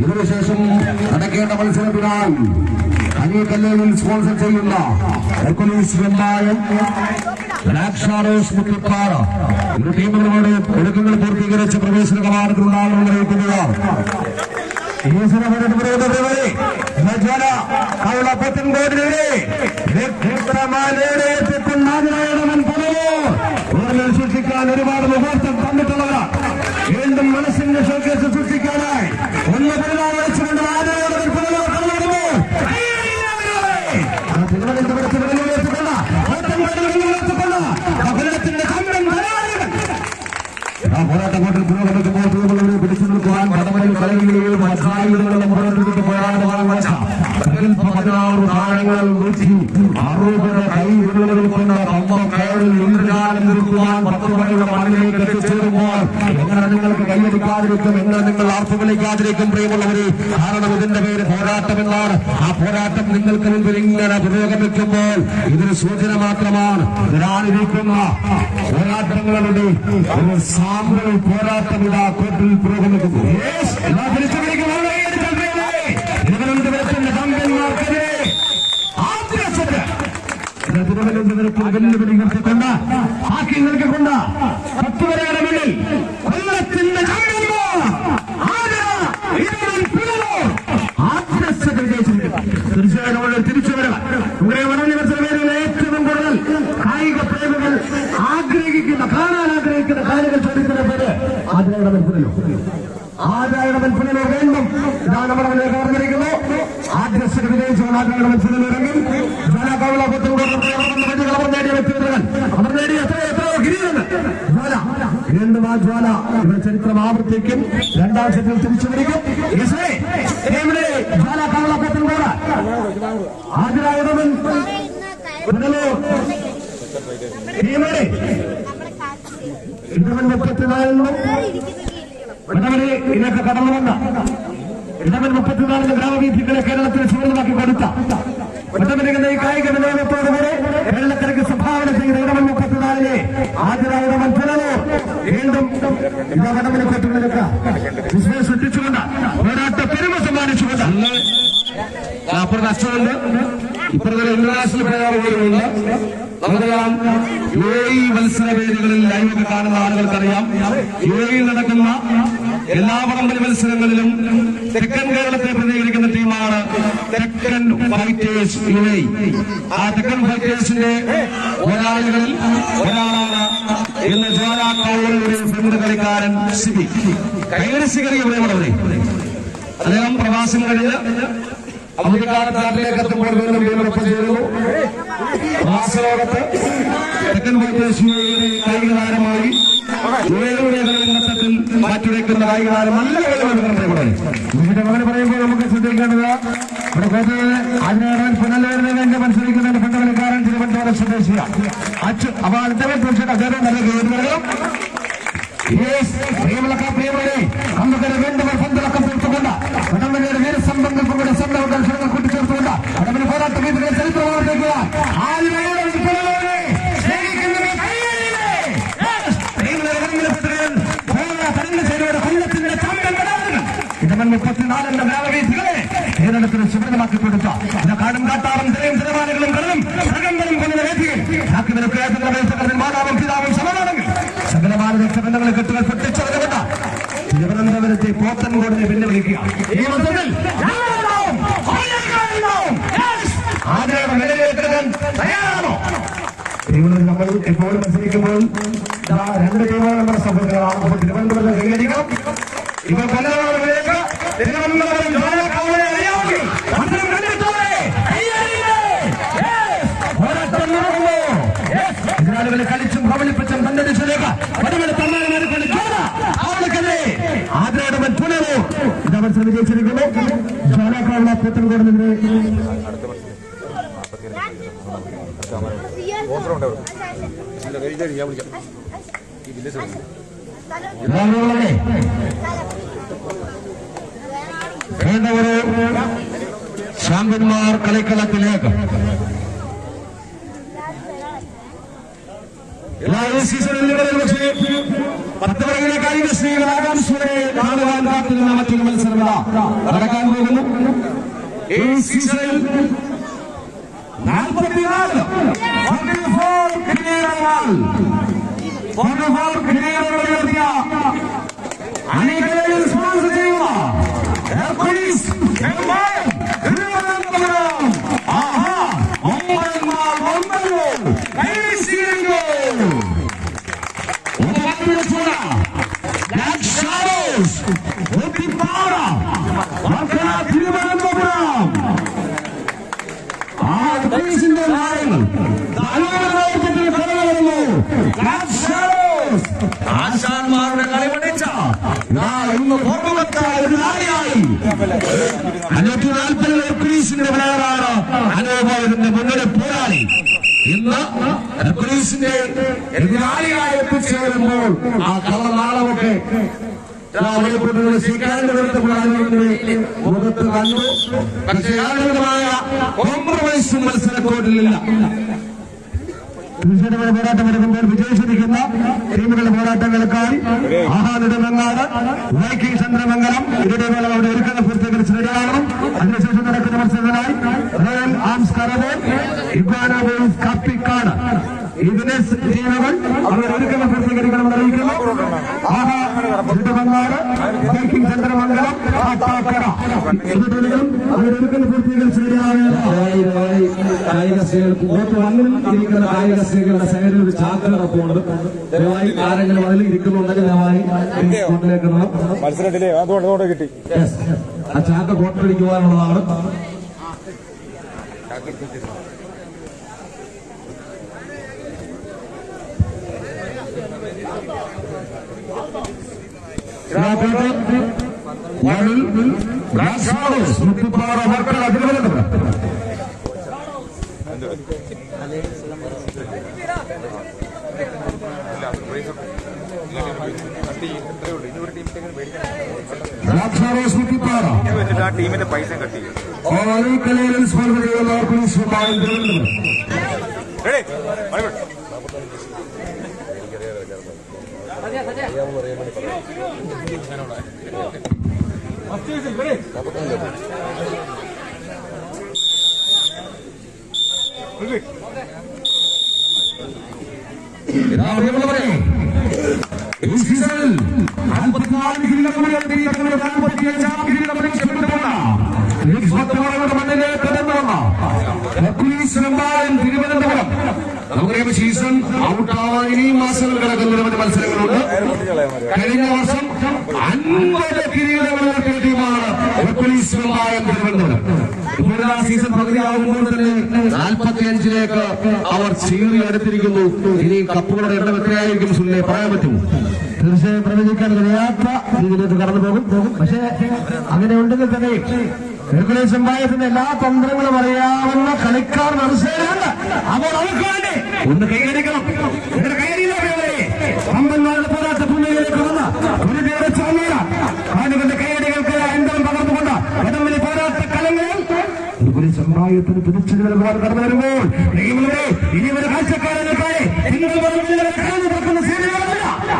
[SPEAKER 1] ഇതിനുശേഷം നടക്കേണ്ട മത്സരത്തിനാൽ അനിയക്കല്ലിൽ സ്പോൺസർ ചെയ്യുന്ന ഹെർക്കുലീസ് വെമ്പായം, ബ്ലാക്ക് ഷാഡോസ് മുക്കിപ്പാറ ഇരു ടീമുകളുടെ ഒരുക്കങ്ങൾ പൂർത്തീകരിച്ച് പ്രവേശന കവാടത്തിലുണ്ടാകുമെന്ന് അറിയിക്കുന്നതാണ്. സൃഷ്ടിക്കാൻ ഒരുപാട് മുഹൂർത്തം തന്നിട്ടുള്ളവരാണ്. വീണ്ടും മനസ്സിന്റെ ഷോക്കേസ് സൃഷ്ടിക്കാനായി ഒന്ന് പെരുന്നാൾ വെച്ചുകൊണ്ട് പോരാട്ടക്കോട്ടിൽ പുരോഗമിക്കുമ്പോൾ ടീമുകളെ പിടിച്ചു നിൽക്കുവാൻ കടമയിൽ കളികളിൽ മത്സാരികളുടെ മുഖത്തിട്ട് പോരാട്ടമാണ് മത്സരം. 16 താരങ്ങൾ 160 കൈ വിരലുകൾ നിൽക്കുന്ന പമ്പം കയറിൽ ഇന്ദ്രജാലം നിൽക്കുവാൻ 10 മണിയുടെ മണ്ണിലേക്ക് എത്തിച്ചേരുമ്പോൾ എങ്ങനെ നിങ്ങൾക്ക് കൈയടിക്കാതിരിക്കും, എങ്ങനെ നിങ്ങൾ ആർപ്പ് വിളിക്കാതിരിക്കും പ്രിയമുള്ളവരെ? കാരണം ഇതിന്റെ പേര് പോരാട്ടമെന്നാണ്. ആ പോരാട്ടം നിങ്ങൾക്ക് മുമ്പിൽ ഇങ്ങനെ പുരോഗമിക്കുമ്പോൾ ഇതൊരു സൂചന മാത്രമാണ്. വരാനിരിക്കുന്ന പോരാട്ടങ്ങളുടെ ഒരു സാമ്പിൾ പോരാട്ടം ഇതാ കോട്ടിൽ പുരോഗമിക്കുന്നു. തിരുവനന്തപുരത്തിന്റെ ചാമ്പ്യന്മാർക്കെതിരെ തിരുവനന്തപുരത്തിൽ വെല്ലുവിളി നിർത്തിക്കൊണ്ട് ആക്കി നൽകിക്കൊണ്ട് 10 വരെയുടെ മുന്നിൽ കൊല്ലത്തിന്റെ ചാമ്പ്യന്മാർ തീർച്ചയായും നമ്മൾ തിരിച്ചുവരിക. നമ്മുടെ വടഞ്ഞ മത്സരവേദിയിലെ ഏറ്റവും കൂടുതൽ കായിക പ്രേമികൾ കാണാൻ ആഗ്രഹിക്കുന്ന കായിക ചോദ്യത്തിന്റെ പേര് ആദ്യയുടെ മത്സരമോ വീണ്ടും ഇതാണ് നമ്മുടെ മുന്നിലേക്ക് പറഞ്ഞിരിക്കുന്നു. ആദ്യ സെറ്റ് വിജയിച്ചുകൊണ്ട് ആദ്യയുടെ മത്സരം ഇറങ്ങി ജനകൗള അവർ നേടിയ വ്യക്തികൾ അവർ നേടിയ എത്രയോ കിരീടങ്ങൾ ജ്വാല വീണ്ടും ആ ജ്വാല ഇവർ ചരിത്രം ആവർത്തിക്കും. 2ാം സെറ്റിൽ തിരിച്ചു പിടിക്കും. ജ്വാല കൗള പത്തൻകോട് ആദ്യരായവൻ ഇടവൻ 34 ഇടവനെ ഇതിനൊക്കെ കടന്നു വന്ന ഇടവൻ 34 ഗ്രാമവീഥികളെ കേരളത്തിന് സുവർണ്ണമാക്കി കൊടുത്ത ഒറ്റമനിക്കുന്ന ഈ കായിക വിനോദത്തോടുകൂടെ കേരളത്തിലേക്ക് സംഭാവന ചെയ്ത ഇടവൻ 34 ആദ്യരായ മത്സരമോ വീണ്ടും ഇടവടമിന് കൊട്ടുമെടുക്ക വിസ്മയം സൃഷ്ടിച്ചുകൊണ്ട് പോരാട്ട പെരുമ സമ്മാനിച്ചുകൊണ്ട് അപ്പുറത്ത് അച്ഛനുണ്ട്, ഇപ്പുറത്തെ ഇന്റർനാഷണൽ പ്രയാറുകളുണ്ട്. നമുക്കറിയാം UAE മത്സരവേദികളിൽ ലൈവൊക്കെ കാണുന്ന ആളുകൾക്കറിയാം UAE നടക്കുന്ന എല്ലാ വടംവലി മത്സരങ്ങളിലും തെക്കൻ കേരളത്തെ പ്രതിനിധീകരിക്കുന്ന ടീമാണ് തെക്കൻ ഫൈറ്റേഴ്സ് UAE. ആ തെക്കൻ ഫൈറ്റേഴ്സിന്റെ പോരാളികളിൽ ഒരാളാണ് ഇന്ന് ജ്വാലാക്കൗളിയുടെ ഫ്രണ്ട് കളിക്കാരൻ സിബി കൈവരിശികറിയ പ്രിയമുള്ളവരെ. അദ്ദേഹം പ്രവാസം കഴിഞ്ഞ് അവധിക്കാലത്ത് നാട്ടിലേക്ക് എത്തുമ്പോൾ വീണ്ടും ടീമിനൊപ്പം ചേരുന്നു. പ്രവാസലോകത്ത് തെക്കൻ ഫൈറ്റേഴ്സ് കായിക താരമായി ഘട്ടത്തിൽ മാറ്റിവെക്കുന്ന കായിക താരം നല്ല ഇതിന്റെ മകന് പറയുമ്പോൾ നമുക്ക് ശ്രദ്ധിക്കേണ്ടത് ഇവിടെ കോട്ടയിൽ അതിനേറെ പുനലൂരിന് വേണ്ടി മത്സരിക്കുന്ന ഫ്രണ്ട് കളിക്കാരൻ തിരുവനന്തപുരം സ്വദേശിയാണ് അച്ചു. അപ്പൊ അദ്ദേഹം തീർച്ചയായിട്ടും അദ്ദേഹം നല്ല ഗേറ്റുകളും പ്രിയമുള്ളവരെ നമുക്കൊരു വീണ്ടും പന്തിളക്കം തീർത്തുകൊണ്ട് വടംവലിയുടെ വീരസമ്പന്നങ്ങളുടെ സ്വന്തം കൂട്ടിച്ചേർത്തുകൊണ്ട് വടംവലി പോരാട്ട വീതികളെ ചരിത്രമാർത്തേക്കുക കൊല്ലത്തിന്റെ ചാമ്പ്യൻ ഇടവൻ 34 ഗ്രാമവീഥികളെ കേരളത്തിന് സുവർണ്ണമാക്കി കൊടുത്ത കാടും കാട്ടാറും തിരയും തിരമാലകളും കടലും പ്രകമ്പനം കൊല്ലുന്ന വേദികൾ മാതാവും പിതാവും സമമാണെങ്കിൽ സകലമായ രക്ഷബന്ധങ്ങളെ കെട്ടുകൾ പൊട്ടിച്ചവരുകൊണ്ട് തിരുവനന്തപുരത്തെ പോത്തൻകോടിനെ വെല്ലുവിളിക്കുക. ഈ മത്സരത്തിൽ ആദ്യയുടെ നിലയിലെടുക്കാൻ തയ്യാറാണോ? നമ്മൾ ഇപ്പോൾ മത്സരിക്കുമ്പോൾ 2 ടീമുകൾ നമ്മുടെ സഹോദരങ്ങളാണ്. തിരുവനന്തപുരം കൈയടിക്കണം. ഇവർ പലതവണ തിരുവനന്തപുരം ആദ്രയുടെ പുനരോ ഇത് മത്സരം വിജയിച്ചിരിക്കുന്നു. ജോലാക്കാവുള്ള പുത്തൻകോടിനെതിരെ വേണ്ടവരെ ചാമ്പ്യന്മാർ കളിക്കളത്തിലേക്ക് എല്ലാ സീസണിലും പക്ഷേ 10 വരകളെ കായിക സ്നേഹികൾ ആകാംക്ഷയോടെ കാണുവാൻ കാത്തിരുന്ന മറ്റൊരു മത്സരം നടക്കാൻ പോകുന്നു. ഈ സീസണിൽ 44 കിരീടങ്ങൾ അണികളെ സ്പോൺസർ ചെയ്യുക ഹെർക്കുലീസ് ആശാന്മാരുടെ കളി പഠിച്ച ഇന്ന് എതിരാളിയായി 540 ഹെർക്കുലീസിന്റെ പ്ലെയറാണ് അനോഭവത്തിന്റെ മുന്നണി പോരാളി. ഇന്ന് ഹെർക്കുലീസിന്റെ എതിരാളിയായി എത്തിച്ചേരുമ്പോൾ ആ കള്ളനാളമൊക്കെ മുഖത്ത് കണ്ടു. പക്ഷേ യാതൊരുമായ കോംപ്രമൈസും മത്സരക്കോട്ടിലില്ല. തീർച്ചയായിട്ടും പോരാട്ടം എടുക്കുമ്പോൾ വിജയിച്ചിരിക്കുന്ന ടീമുകളുടെ പോരാട്ടങ്ങൾക്കായി ആഹാലിടമങ്ങാട് വൈക്കിംഗ് ചന്ദ്രമംഗലം ഇരുടേവേള അവിടെ ഒരുക്കങ്ങൾ പൂർത്തീകരിച്ച് റെഡിയാകണം. അതിനുശേഷം നടക്കുന്ന മത്സരത്തിനായി റോയൽ ആംസ് കറവോൾ ഇഗ്വാന ബോയ്സ് കപ്പിക്കാട് ഇതിനെ ടീമുകൾ അവർ ഒരുക്കങ്ങൾ പൂർത്തീകരിക്കണമെന്ന് അറിയിക്കുന്നു. ആഹാ ഇരുടമങ്ങാട് വൈക്കിംഗ് ചന്ദ്രമംഗലം കാട്ടാക്കട ഇരു ടീമുകളും അവരൊരുക്കങ്ങൾ പൂർത്തീകരിച്ച് കായിക സ്ത്രീകൾക്ക് വന്നിലും ഇരിക്കുന്ന കായിക സ്ത്രീകളുടെ സൈഡിൽ ഒരു ചാക്ക് കിടപ്പുണ്ട്. ദയവായി ആരെങ്കിലും അതിൽ ഇരിക്കുന്നുണ്ടെങ്കിൽ ദയവായി കോട്ടിലേക്ക്
[SPEAKER 2] മത്സരത്തിലെ അതോടെ കിട്ടി
[SPEAKER 1] ആ ചാക്ക് കോട്ടടിക്കുവാനുള്ളതാണ്.
[SPEAKER 2] ആ ടീമിന്റെ പൈസ കട്ടി
[SPEAKER 1] ഈ സീസണിൽ 44 കിരീടങ്ങളുടെ 45 കിരീടം ലക്ഷ്യമിട്ടുകൊണ്ട് മണ്ണിലെ കടന്നുവന്ന തിരുവനന്തപുരം നമുക്കറിയാം സീസൺ ഔട്ടാവാൻ ഇനിയും മാസങ്ങൾ കിടക്കുന്ന നിരവധി മത്സരങ്ങളുണ്ട്. കഴിഞ്ഞ വർഷം 50 കിരീടങ്ങൾ ടീമാണ് തിരുവനന്തപുരം. ഇപ്പോൾ ആ സീസൺ പകുതിയാകുമ്പോൾ തന്നെ 45ലേക്ക് അവർ ചീറി അടുത്തിരിക്കുന്നു. ഇനി കപ്പുകളുടെ എണ്ണം എത്രയായിരിക്കും സുല്ലേ പറയാൻ പറ്റും? തീർച്ചയായും പ്രവചിക്കാൻ കഴിയാത്ത രീതിയിലേക്ക് കടന്നു പോകും. പക്ഷേ അങ്ങനെ ഉണ്ടെങ്കിൽ തന്നെ ഹെർക്കുലീസ് സമ്പായത്തിന്റെ എല്ലാ തന്ത്രങ്ങളും അറിയാവുന്ന കളിക്കാർ മനസ്സിലാകുന്നുണ്ട്. അപ്പോൾ അവർക്ക് വേണ്ടി ഒന്ന് കൈയടിക്കണം. അമ്പന്മാരുടെ പോരാട്ട ഭൂമിയിലേക്ക് വന്ന ഒരു ദേവസ്വാമിയ ആളുകളുടെ കൈയടികൾക്ക് എന്തരം പകർന്നുകൊണ്ട് ഇടംവലി പോരാട്ട കലങ്ങളിൽ ഹെർക്കുലീസ് സമ്പായത്തിന് തിരിച്ചടികൾ കടന്നു വരുമ്പോൾ ഇനി ഒരു കാഴ്ചക്കാരനൊക്കെ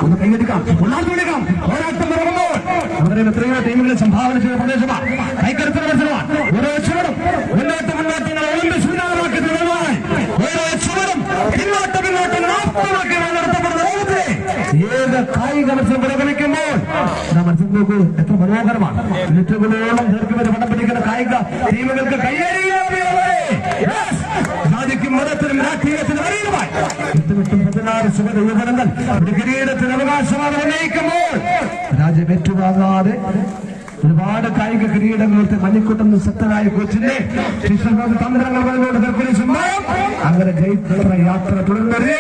[SPEAKER 1] ഒന്ന് കൈയടിക്കാം, ഉള്ളാർക്കെടുക്കാം. പോരാട്ടം നടക്കുമ്പോൾ അവരെ എത്രയോ ടീമുകളെ സംഭാവന ചെയ്ത പ്രദേശമാണ്. കൈക്കരുത്തുന്ന മത്സരമാണ്. ഓരോ ചുവടും മുന്നോട്ട് ഒളിമ്പിക്സ് വിനാമാക്കി തുടങ്ങുവാൻ ഓരോ ചുവടും പിന്നോട്ട് നാപ്പമാക്കി നടത്തപ്പെടുന്ന ലോകത്തിലെ ഏത് കായിക മത്സരം പുരോഗമിക്കുമ്പോൾ മത്സരം നോക്കൂ, എത്ര മനോഹരമാണ്. ലിറ്ററുകളോളം ദീർഘമായി പണം പിടിക്കുന്ന കായിക ടീമുകൾക്ക് ജാതിക്കും മതത്തിനും രാഷ്ട്രീയത്തിനും അറിയുമായി 16 സുഗത യുവജനങ്ങൾ ഒരു കിരീടത്തിന് അവകാശമാണ് ഉന്നയിക്കുമ്പോൾ രാജ്യം ഏറ്റുവാങ്ങാതെ ഒരുപാട് കായിക കിരീടങ്ങൾക്ക് മഞ്ഞക്കുട്ടം ശക്തനായ കോച്ചിന്റെ തന്ത്രങ്ങൾ അങ്ങനെ ജയിക്കുന്ന യാത്ര തുടർന്നത്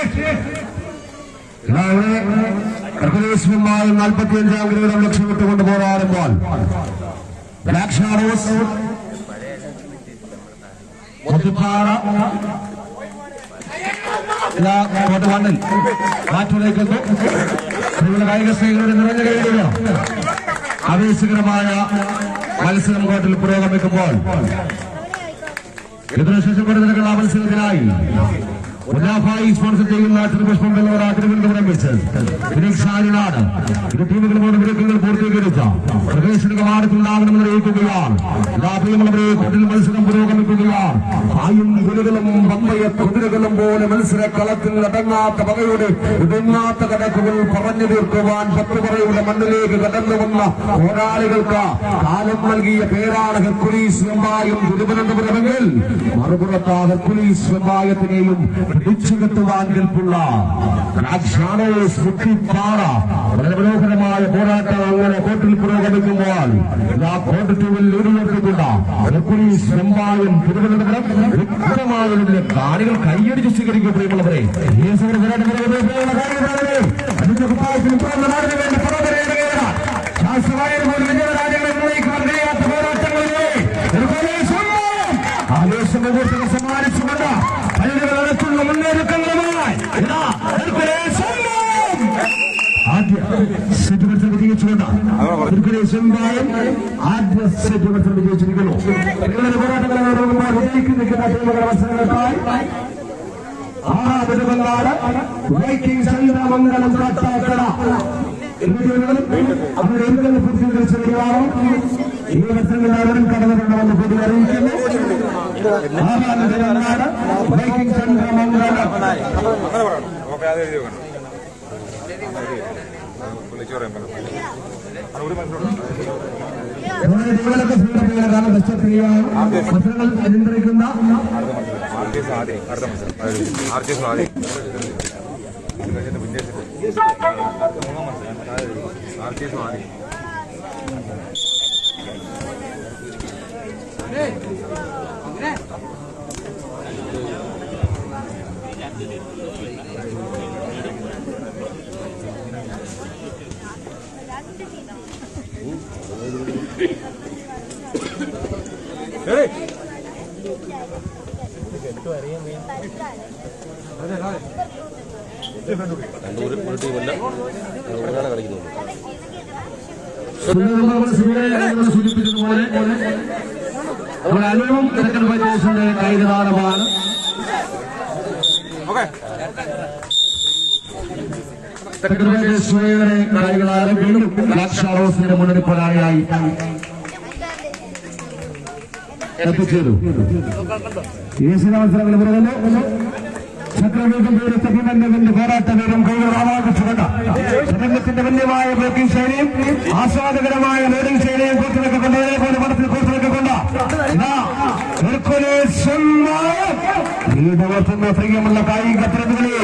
[SPEAKER 1] ഹെർക്കുലീസുമായി 45-ാം കിരീടം ലക്ഷ്യമിട്ടുകൊണ്ട് പോരാടുമ്പോൾ ബ്ലാക്ക് ഷാഡോസ് മുത്തുപ്പാറ മണ്ണിൽ മാറ്റുരയ്ക്കുന്നു. കായിക സ്നേഹികളുടെ നിറഞ്ഞ കൈയിടുകയാണ്. ആവേശകരമായ മത്സരം കോർട്ടിൽ പുരോഗമിക്കുമ്പോൾ ഇതിനുശേഷം കൊടുത്തിരിക്കുന്ന മത്സരത്തിനായി മുന്നാഫായി സ്പോൺസർ ചെയ്യുന്ന ചെറുപുഷ്പം വെള്ളവറ തിരുവനന്തപുരം വെച്ച് വിനീഷാനാണ് ഇരു ടീമുകളുടെ ഒരുക്കങ്ങൾ പൂർത്തീകരിച്ച പ്രവേശന കവാടത്തിലുണ്ടാകണമെന്ന് അറിയിക്കുകയാണ്. പ്രിയമുള്ളവരെ കോർട്ടിൽ മത്സരം പുരോഗമിക്കുകയാണ്. ആയും കുതിരകളും പമ്പയ കുതിരകളും പോലെ മത്സര കളത്തിൽ അടങ്ങാത്ത പകയുടെ ഒടുങ്ങാത്ത കണക്കുകൾ പറഞ്ഞു തീർക്കുവാൻ 10 പറയുടെ മണ്ണിലേക്ക് കടന്നു വന്ന പോരാളികൾക്ക് കാലം നൽകിയ പേരാണ് ഹെർക്കുലീസ് വെമ്പായം തിരുവനന്തപുരമെങ്കിൽ മറുപുറത്ത് ഹെർക്കുലീസ് വെമ്പായത്തിനെയും പിടിച്ചുകെട്ടുവാൻ കെൽപ്പുള്ള മുത്തിപ്പാറ വളരെ മനോഹരമായ പോരാട്ടം അങ്ങനെ കോർട്ടിൽ പുരോഗമിക്കുമ്പോൾ കോർട്ട് ടീമിൽ ലീഡിലെത്തിക്കുന്ന ഹെർക്കുലീസ് വെമ്പായം തിരുവനന്തപുരം വ്യക്തമായതിന്റെ കാണികൾ കൈയടിച്ച് സ്വീകരിക്കും. പ്രിയമുള്ളവരെ അതിന്റെ കുപ്പായത്തിൽ നാടിന് വേണ്ടി പുറത്തിറങ്ങുകയാണ്. ശാസ്ത്രവായതുപോലെ വിജയരാജ്യങ്ങളെ നിർണ്ണയിക്കാൻ കഴിയാത്ത പോരാട്ടങ്ങളിലെ ആവേശം സമ്മാനിച്ചുകൊണ്ട് പള്ളികളടച്ചുള്ള മുന്നേറ്റങ്ങളുമായി ആദ്യ സെറ്റ് മത്സരം വിജയിച്ചുകൊണ്ട് ആദ്യ സെറ്റ് മത്സരം വിജയിച്ചിരിക്കുന്നു. പോരാട്ടങ്ങൾ വിജയിക്കുന്ന ടീമുകളുടെ മത്സരങ്ങൾക്കായി ആറാമത് വൈക്കിംഗ് സൈനാമംഗലം കാട്ടാക്കട അവരുടെ എഴുതുകൾ പൂർത്തീകരിച്ചിരിക്കുകയാണ്. ഈ മത്സരങ്ങളിൽ കടന്നിട്ടുണ്ടെന്ന് പൊതു അറിയിക്കുന്നു. വൈക്കിംഗ് സൈനാമംഗലം മത്സരങ്ങൾ നിയന്ത്രിക്കുന്ന സൂചിപ്പിച്ചതുപോലെ നമ്മുടെ അനുഭവം സെക്കൻഡ് പഞ്ചായത്തിന്റെ കൈതാരമാണ്. കളികളാണ് വീണ്ടും ബ്ലാക്ക് ഷാഡോസിന്റെ മുന്നണി പോരാളിയായി എത്തിച്ചേരും. ഈ മത്സരങ്ങൾ പുറകുന്നു. ചക്രവ്യൂഹം പേര് പോരാട്ട വീരം കൈകൾ ആവാഹിച്ചുകൊണ്ട് രംഗത്തിന്റെ വന്യമായ ബ്ലോക്കിംഗ് ശൈലിയും ആസ്വാദകരമായ ലോഡിംഗ് ശൈലിയും കോർത്തിറക്കിക്കൊണ്ട് ഒരേപോലെ പടത്തിൽ കോർത്തിറക്കിക്കൊണ്ട് പ്രിയമുള്ള കായിക പ്രതികളെ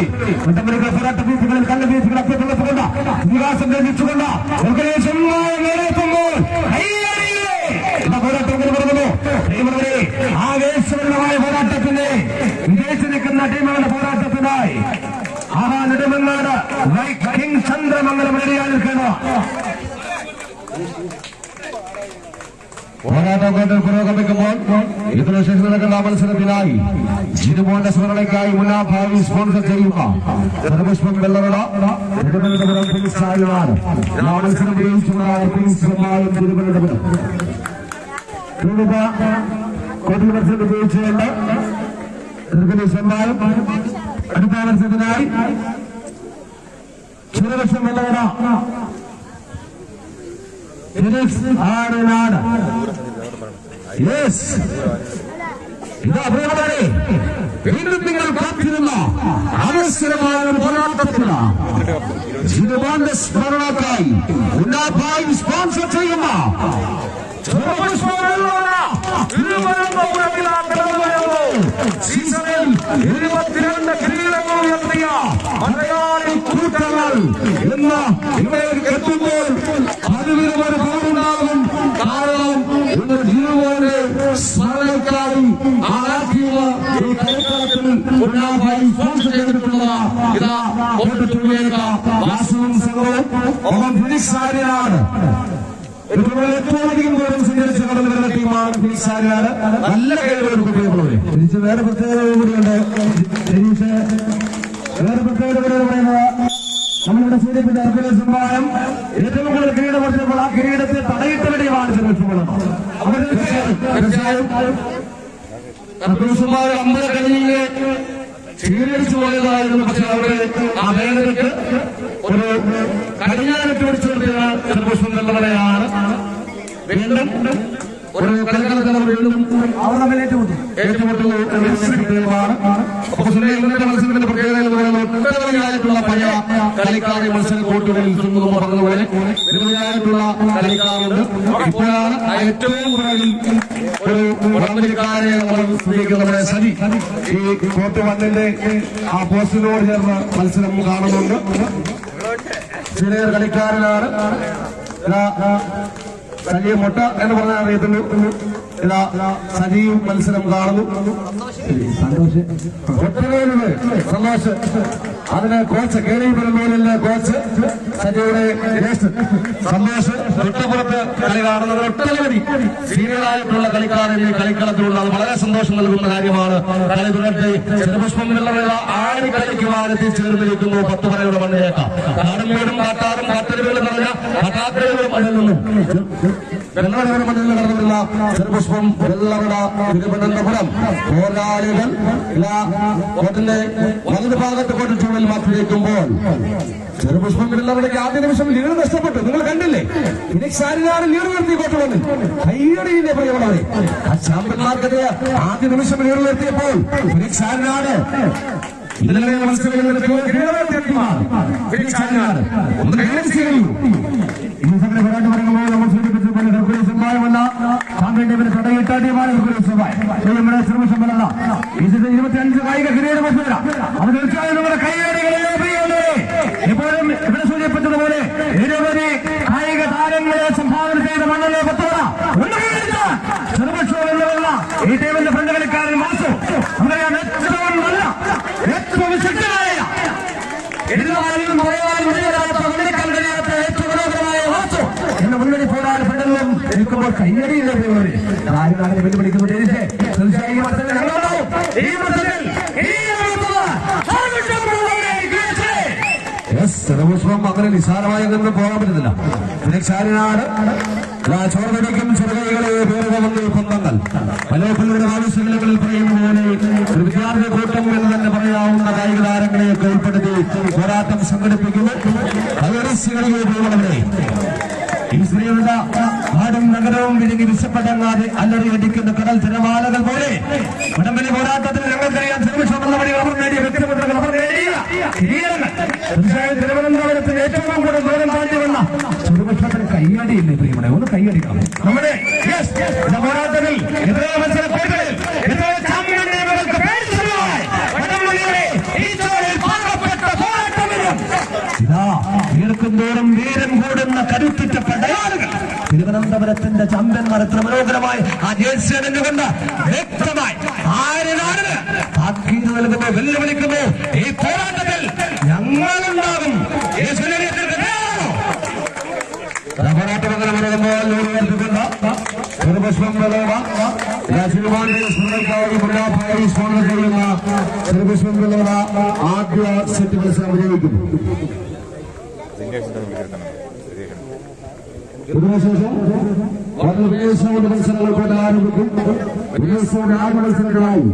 [SPEAKER 1] പോരാട്ട ബീച്ചുകളിൽ കണ്ട ബീച്ചുകൾ അപ്പുറത്തുകൊണ്ട് വികാസം ലഭിച്ചുകൊണ്ട് പോരാട്ടത്തിൽ പറയുന്നു. ആവേശപരമായ പോരാട്ടത്തിന്റെ വിജയിച്ചു നിൽക്കുന്ന ടീമുകളുടെ പോരാട്ടത്തിനായി നെടുമങ്ങാട് വൈക്കിംഗ് ചന്ദ്രമംഗലം റെഡിയായി നിൽക്കുന്നു. പോരാട്ടം കൊണ്ട് പുരോഗമിക്കുമ്പോൾ ഇതിനുശേഷം നടക്കുന്ന മത്സരത്തിനായി ജിനുമോന്റെ സ്മരണയ്ക്കായി മുന്നാഭാവി സ്പോൺസർ ചെയ്യുക സർവപുഷ്പം വെള്ളറട തിരുവനന്തപുരം പിൻസായിലാണ്. മത്സരം വിജയിച്ചുകൊണ്ടാണ് പിൻസുമായും തിരുവനന്തപുരം കോട്ടിൽ മത്സരം വിജയിച്ചുകൊണ്ട് സമ്മാനം അടുത്ത മത്സരത്തിനായി ചെറുവർഷം വെള്ളറട ആടുനാട് ഇതാ പ്രിയമുള്ളവരെ, വീണ്ടും നിങ്ങൾ കാത്തിരുന്ന അവസരമായ ഒരു പോരാട്ടത്തിന് ജിനുമോന്റെ സ്മരണക്കായി ഉന്നാഭായി സ്പോൺസർ ചെയ്യുന്ന സീസണിൽ 22 കിരീടങ്ങൾ ഉയർത്തിയ മലയാളി കൂട്ടങ്ങൾ ഇന്ന് ഇവിടേക്ക് എത്തുമ്പോൾ അതിലും ഒരു പോരുണ്ടാകും. കാരണം ഇന്ന് ജിനുമോന്റെ സ്മരണക്കായി ആരാക്കിയ ഈ കളിക്കളത്തിൽ സ്പോൺസർ ചെയ്തിട്ടുള്ള ഇതാ വാസുവും സംഘവും ഒപ്പം ഫിനിക്സ് ആര്യനാണ്. ഏറ്റവും അധികം ദൂരം സഞ്ചരിച്ച് കടന്നു വരുന്ന ടീമാണ് ഫിനിക്സ് ആര്യനാണ്. നല്ല കഴിവുകൾ കുട്ടികളെ തിരിച്ച് വേറെ പ്രത്യേകത കൂടിയുണ്ട്. രതീഷ് വേറെ പ്രത്യേകത കൂടി പറയുന്നത് നമ്മളിവിടെ സൂചിപ്പിച്ച അർപ്പണ സമ്മാനം ഏറ്റവും കൂടുതൽ കിരീടം വർഷപ്പോൾ ആ കിരീടത്തെ തടയിട്ട വെടിയാണ് ചെറുപ്പമാണ്. തീർച്ചയായും അർപ്പണ സമ്മാനം 50 കഴിഞ്ഞ് സ്വീകരിച്ചു പോയതായിരുന്നു. പക്ഷെ അവിടെ ആ വേദനയ്ക്ക് ഒരു കടിഞ്ഞാനിട്ട് പിടിച്ചു നിർത്തിയ ചെറുപുഷ്പം വെള്ളവളയാണ്. വീണ്ടും ഒരു കളിക്കളത്തിൽ വീണ്ടും അവർ തമ്മിൽ ഏറ്റുമുട്ടുന്നതാണ്. അപ്പൊ സുനിലിന്റെ മത്സരത്തിന്റെ പ്രത്യേകത എന്ന് പറയുന്നത് ഒട്ടനവധിയായിട്ടുള്ള പഴയ കളിക്കാരെ മത്സര കോട്ടുകളിൽ പറഞ്ഞതുപോലെ നിരവധിയായിട്ടുള്ള കളിക്കാരുണ്ട്. ഇപ്പോഴാണ് ഏറ്റവും കൂടുതൽ ഒരു വടംവലിക്കാരെ നമ്മൾ സ്നേഹിക്കുന്ന നമ്മുടെ സജി ഈ കോട്ട് വണ്ണിന്റെ ആ പോസ്റ്റിനോട് ചേർന്ന് മത്സരം കാണുന്നുണ്ട്. സീനിയർ കളിക്കാരനാണ്. സജീവ് മൊട്ട എന്ന് പറഞ്ഞാൽ അറിയത്തുള്ളൂ. ഇതാ സജീവ് മത്സരം കാണുന്നു. സന്തോഷ് അതിന് കോച്ച് കേരളീയ പെരുന്നൂരിലെ കോച്ച് സജീവയുടെ സന്തോഷ് തൊട്ടപ്പുറത്ത് കളി കാണുന്നത്. ഒട്ടനവധി സീനിയറായിട്ടുള്ള കളിക്കാരൻ ഈ കളിക്കളത്തിലുള്ള അത് വളരെ സന്തോഷം നൽകുന്ന കാര്യമാണ്. കളി തുടർത്തി ചെറുപുഷ്പം വെള്ളവെള്ള ആടി കളിക്കുവാനെത്തി ചേർന്നിരിക്കുന്നു. 10 വരയുടെ മണ്ണിലേക്കാം കാടും വീടും കാട്ടാറും കാട്ടരുവികളും നിറഞ്ഞ കാട്ടാക്കരുവികളും അതിൽ നിന്നും വെള്ളവരുടെ മണ്ണിൽ നടന്നിട്ടുള്ള ചെറുപുഷ്പം വെള്ളവട തിരുവനന്തപുരം പോരാളികൾ കോട്ടിന്റെ വലത് ഭാഗത്ത് കോട്ട് ചൂടിൽ മാറ്റിവെക്കുമ്പോൾ ചെറുപുഷ്പം വെള്ളവടയ്ക്ക് ആദ്യ നിമിഷം ലീഡ് നഷ്ടപ്പെട്ടു. നിങ്ങൾ കണ്ടില്ലേ? ഫിനിക്സ് ആര്യനാണ് ലീഡ് നിർത്തി കോട്ട് വന്നിൽ കയ്യടിയിലെ പ്രിയമുള്ളവരെ. ആ ചാമ്പ്യന്മാർക്കെതിരെ ആദ്യ നിമിഷം ലീഡ് നിർത്തിയപ്പോൾ ഫിനിക്സ് ആര്യനാണ് ഇന്നലെ മത്സരങ്ങളിൽ ഫിനിക്സ് ആര്യനാണ് ഒന്ന് കൈകാര്യം ചെയ്യുന്നു. ഇന്ന് സമയം പോരാട്ടം പറയുമ്പോൾ നമ്മൾ സൂചിപ്പിച്ചതുപോലെ ഹെർക്കുലീസ് സമ്മാനമല്ല ചാമ്പ്യൻ ടീമിന് തടയിട്ട ടീമാണ് ഹെർക്കുലീസ് നമ്മുടെ ചെറുപുഷ്പമല്ല. 25 കായിക കിരീട മത്സര അത് തീർച്ചയായും നമ്മുടെ കൈയടികളെ പ്രിയമുള്ളവരെ എപ്പോഴും ഇവിടെ സൂചിപ്പിച്ചതുപോലെ നിരവധി കായിക താരങ്ങളെ സംഭാവന ചെയ്ത മണ്ണിലെ 10 ചെറുപുഷ്പമല്ല ഈ ടീമിന്റെ ഫ്രണ്ട് കളിക്കാരൻ മാസു നമുക്കറിയാം. ഏറ്റവും നല്ല ഏറ്റവും ശക്തമായ എഴുതാനും പറയാനും വന്നിരിക്കാൻ കഴിയാത്ത ഏറ്റവും മനോഹരമായ വാസു എന്ന മുന്നണി പോരാൻ പെട്ടെന്നും നിൽക്കുമ്പോൾ കയ്യടിയില്ല ആരും വെല്ലുവിളിക്കുന്നു. തീർച്ചയായും ഈ മത്സരം ഞങ്ങളുണ്ടാവും. ഈ മത്സരത്തിൽ ചെറുപുഷ്പം അങ്ങനെ നിസ്സാരമായി നിന്ന് പോകാൻ പറ്റുന്നില്ല. ഫിനിക്സ് ചോർന്നടിക്കും ചെറുകൈകളെ പേരുക വന്ന് ബന്ധങ്ങൾ പലപ്പോഴും ആവശ്യങ്ങളിൽ പറയുന്ന പോലെ ഒരു വിദ്യാർത്ഥി കൂട്ടം എന്ന് തന്നെ പറയാവുന്ന കായിക താരങ്ങളെയൊക്കെ ഉൾപ്പെടുത്തി പോരാട്ടം സംഘടിപ്പിക്കുന്നു. കൈവരിശികളിലെ പോകുന്നവരെ ഈ സ്ത്രീയുടെ നാടും നഗരവും വിരുങ്ങി വിശപ്പടങ്ങാതെ അല്ലറി അടിക്കുന്ന കടൽ തിരമാലകൾ പോലെ വടംവലി പോരാട്ടത്തിൽ ഞങ്ങൾക്കറിയാം ചെറുപുഷ്പം വെള്ളവടികൾ അവർ നേടിയ വ്യക്തിമുദ്രകൾ അവർ നേടിയ കിരീടങ്ങൾ. തീർച്ചയായും തിരുവനന്തപുരത്തിന് ഏറ്റവും കൂടുതൽ ദൂരം താണ്ടി വന്ന ചെറുപുഷ്പത്തിന് കയ്യടിയില്ലേ പ്രിയമുടെ ഒന്ന് കയ്യടിക്കണം. നമ്മുടെ പോരാട്ടത്തിൽ എത്രയോ മത്സര കോട്ടുകളിൽ എത്രയോ ചാമ്പ്യൻ ടീമുകൾക്ക് ഇതാ വീർക്കും തോറും വീരം കൂടുന്ന കരുത്തുറ്റ പടയാളികൾ തിരുവനന്തപുരത്തിന്റെ ചാമ്പ്യന്മാർ എത്ര മനോഹരമായി ആ ജേഴ്സി അണിഞ്ഞുകൊണ്ട് വ്യക്തമായി ആര്യനാണ് താക്കീത് നൽകുന്നു, വെല്ലുവിളിക്കുന്നു. ഈ പോരാട്ടത്തിൽ ഞങ്ങളുണ്ടാകും. ചെറുപുഷ്പം ചെറുപുഷ്പം വെള്ളവട ആദ്യ സെറ്റ് മത്സരം വിജയിക്കുന്നു. ഇതിനുശേഷം മത്സരങ്ങൾ കൊണ്ട് ആരംഭിക്കും. ഉദ്ദേശത്തോടെ 6 മത്സരങ്ങളായി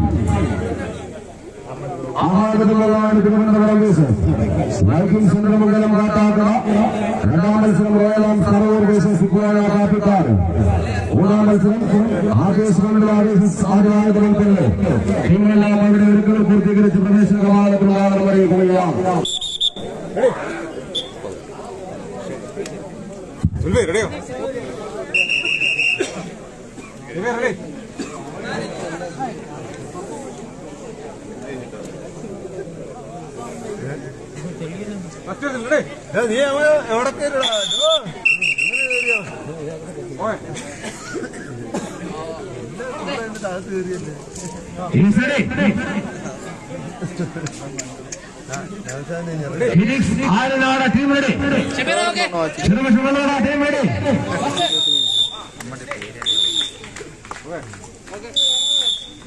[SPEAKER 1] ആഹാരത്തിലുള്ളതാണ് തിരുവനന്തപുരം വൈക്കിംഗ് ചന്ദ്രമംഗലം കാട്ടാക്കട. 2ാം മത്സരം റോയലാം കറവൂർ വേഴ്സസ് സുഖ്വാന കാപ്പിക്കാട്. 3ാം മത്സരം ആദേശ് മണ്ഡല ആദ്യമായതുപോലെ ടീമെല്ലാം അവരുടെ ഒരുക്കൾ പൂർത്തീകരിച്ച് പ്രവേശന കവാടത്തിൽ അറിയിക്കുകയാണ്.
[SPEAKER 2] നീ എവിടെ
[SPEAKER 1] phoenix Aranad team ready.
[SPEAKER 3] Shabeer okay
[SPEAKER 1] ചെറുപക്ഷമല്ലാട് ടീം റെഡി.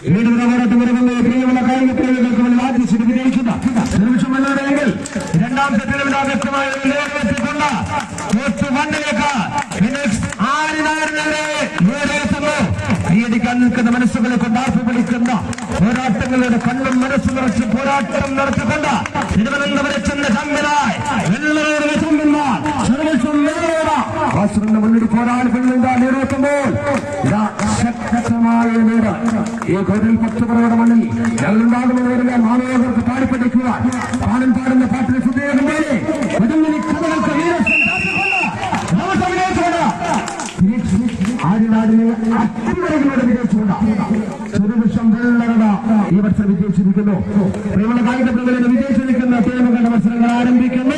[SPEAKER 1] വീണ്ടും പോരാട്ടം വരുന്നത് പ്രിയമുള്ള കായിക പ്രേമികൾക്ക് മുന്നിൽ ആദ്യ വിജയിക്കുന്ന ചെറുപക്ഷമല്ലാതെങ്കിൽ രണ്ടാം സെറ്റിലും വ്യക്തമായി നിലനിർത്തിക്കൊണ്ട് മണ്ണിലേക്ക് ഫിനിക്സ് ആരനാടിനെതിരെ കൈയടിക്കാൻ നിൽക്കുന്ന മനസ്സുകളെ കൊണ്ട് ആർപ്പിടിക്കുന്ന പോരാട്ടങ്ങളുടെ കണ്ണും മനസ്സും നിറച്ച് പോരാട്ടം നടത്തിക്കൊണ്ട് തിരുവനന്തപുരം ചെന്ന ചാമ്പ്യനായി വെള്ളയുടെ ചാമ്പ്യന്മാർ കാസറിന്റെ മുന്നിൽ പോരാളികളുടെ നേരിടുമ്പോൾ ശക്തമായ നേട് ഈ കോരിൽ പച്ചപ്പറയുടെ മണ്ണിൽ ഞങ്ങളുണ്ടാകുന്നവരുടെ മാനവർക്ക് പാടിപ്പടിക്കുക പാടൻ പാടുന്ന പാട്ടിന് ശുദ്ധീകരണമായി കഥകൾക്ക് ആര്യനാടിനെ അട്ടിമറികളോട് വിജയിച്ചുകൊണ്ട് ചെറുവിഷം വെള്ളറട ഈ വർഷം വിജയിച്ചിരിക്കുന്നു. പ്രിയമുള്ള കായിക പ്രമുഖരുടെ വിജയിച്ചിരിക്കുന്ന ടീമുകളുടെ മത്സരങ്ങൾ ആരംഭിക്കുന്നു.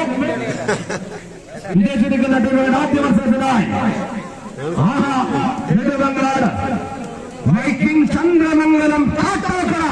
[SPEAKER 1] വിജയിച്ചിരിക്കുന്ന ടീമുകളുടെ ആദ്യ മത്സരത്തിനായി നെടുമങ്ങാട് വൈക്കിംഗ് ചന്ദ്രമംഗലം കാട്ടാക്കട